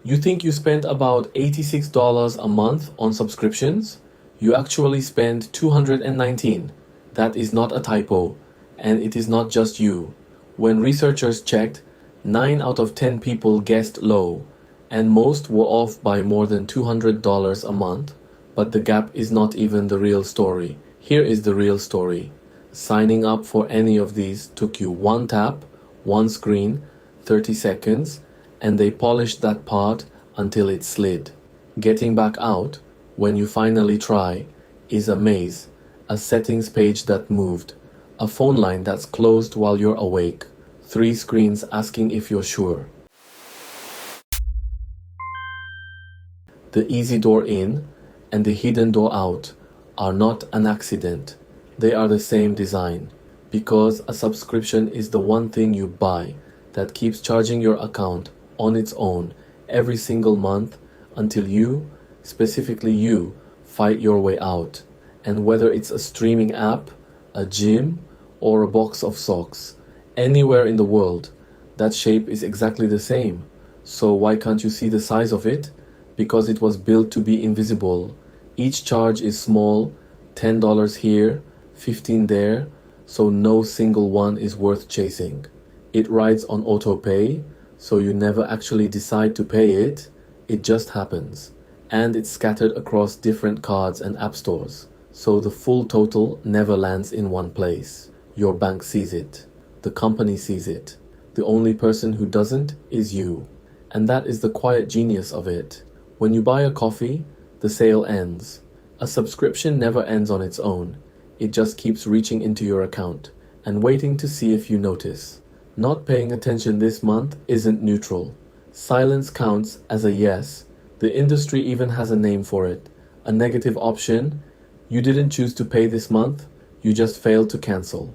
You think you spend about $86 a month on subscriptions? You actually spend 219. That is not a typo, and it is not just you. When researchers checked, 9 out of 10 people guessed low, and most were off by more than $200 a month. But the gap is not even the real story. Here is the real story. Signing up for any of these took you one tap, one screen, 30 seconds, and they polished that part until it slid. Getting back out, when you finally try, is a maze, a settings page that moved, a phone line that's closed while you're awake, 3 screens asking if you're sure. The easy door in and the hidden door out are not an accident. They are the same design, because a subscription is the one thing you buy that keeps charging your account on its own every single month until you, specifically you, fight your way out. And whether it's a streaming app, a gym, or a box of socks, anywhere in the world, that shape is exactly the same. So why can't you see the size of it? Because it was built to be invisible. Each charge is small, $10 here, $15 there, so no single one is worth chasing. It rides on auto pay, so you never actually decide to pay it, it just happens. And it's scattered across different cards and app stores, so the full total never lands in one place. Your bank sees it, the company sees it. The only person who doesn't is you. And that is the quiet genius of it. When you buy a coffee, the sale ends. A subscription never ends on its own. It just keeps reaching into your account and waiting to see if you notice. Not paying attention this month isn't neutral. Silence counts as a yes. The industry even has a name for it. A negative option. You didn't choose to pay this month, you just failed to cancel.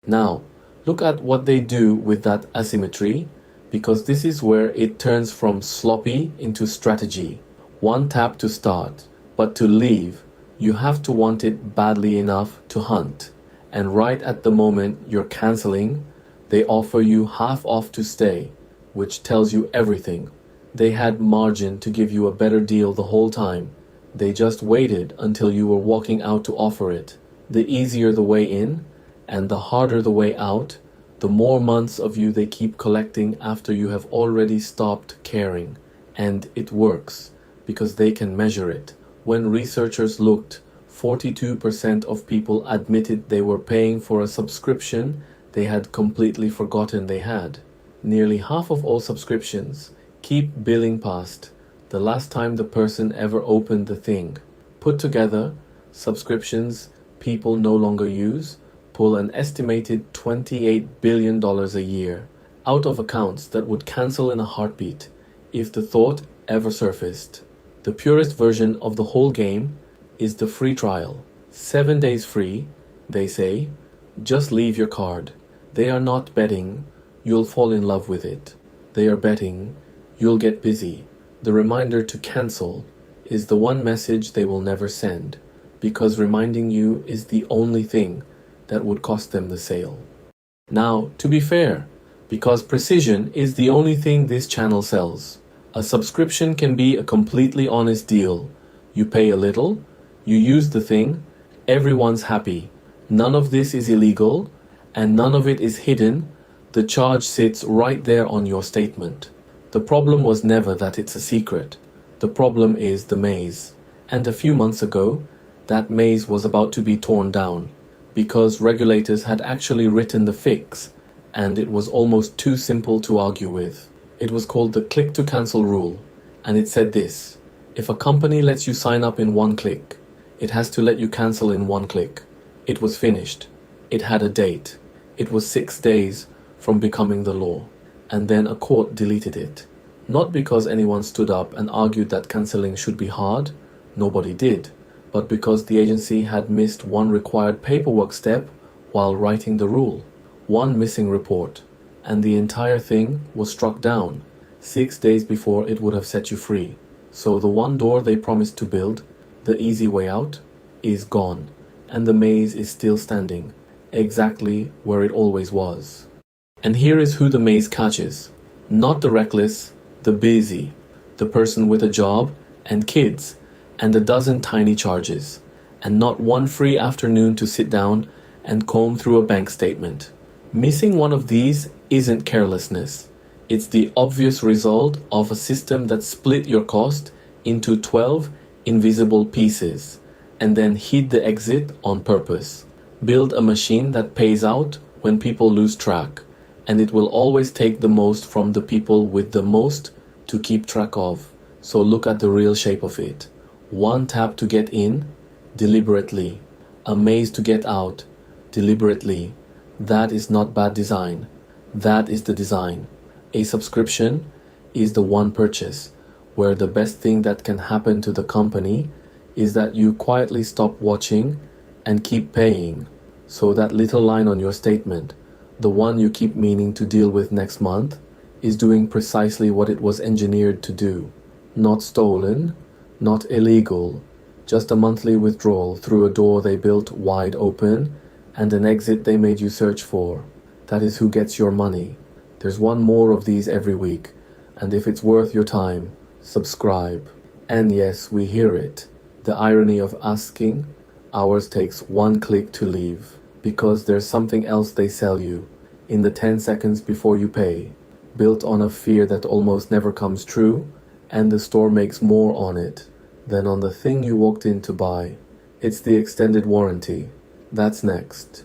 Now, look at what they do with that asymmetry, because this is where it turns from sloppy into strategy. One tap to start, but to leave, you have to want it badly enough to hunt. And right at the moment you're canceling, they offer you half off to stay, which tells you everything. They had margin to give you a better deal the whole time. They just waited until you were walking out to offer it. The easier the way in, and the harder the way out, the more months of you they keep collecting after you have already stopped caring. And it works, because they can measure it. When researchers looked, 42% of people admitted they were paying for a subscription they had completely forgotten they had. Nearly half of all subscriptions keep billing past the last time the person ever opened the thing. Put together, subscriptions people no longer use pull an estimated $28 billion a year out of accounts that would cancel in a heartbeat if the thought ever surfaced. The purest version of the whole game is the free trial. 7 days free, they say. Just leave your card. They are not betting you'll fall in love with it. They are betting you'll get busy. The reminder to cancel is the one message they will never send, because reminding you is the only thing that would cost them the sale. Now, to be fair, because precision is the only thing this channel sells, a subscription can be a completely honest deal. You pay a little, you use the thing, everyone's happy. None of this is illegal, and none of it is hidden. The charge sits right there on your statement. The problem was never that it's a secret. The problem is the maze. And a few months ago, that maze was about to be torn down, because regulators had actually written the fix, and it was almost too simple to argue with. It was called the click to cancel rule, and it said this: if a company lets you sign up in one click, it has to let you cancel in one click. It was finished. It had a date. It was 6 days from becoming the law, and then a court deleted it. Not because anyone stood up and argued that canceling should be hard, nobody did, but because the agency had missed one required paperwork step while writing the rule. One missing report, and the entire thing was struck down 6 days before it would have set you free. So the one door they promised to build, the easy way out, is gone, and the maze is still standing, exactly where it always was. And here is who the maze catches. Not the reckless, the busy, the person with a job, and kids, and a dozen tiny charges, and not one free afternoon to sit down and comb through a bank statement. Missing one of these isn't carelessness. It's the obvious result of a system that split your cost into 12 invisible pieces and then hid the exit on purpose. Build a machine that pays out when people lose track, and it will always take the most from the people with the most to keep track of. So look at the real shape of it. One tap to get in, deliberately. A maze to get out, deliberately. That is not bad design. That is the design. A subscription is the one purchase where the best thing that can happen to the company is that you quietly stop watching and keep paying. So that little line on your statement, the one you keep meaning to deal with next month, is doing precisely what it was engineered to do. Not stolen, not illegal, just a monthly withdrawal through a door they built wide open and an exit they made you search for. That is who gets your money. There's one more of these every week, and if it's worth your time, subscribe. And yes, we hear it. The irony of asking, ours takes one click to leave, because there's something else they sell you in the 10 seconds before you pay, built on a fear that almost never comes true, and the store makes more on it than on the thing you walked in to buy. It's the extended warranty. That's next.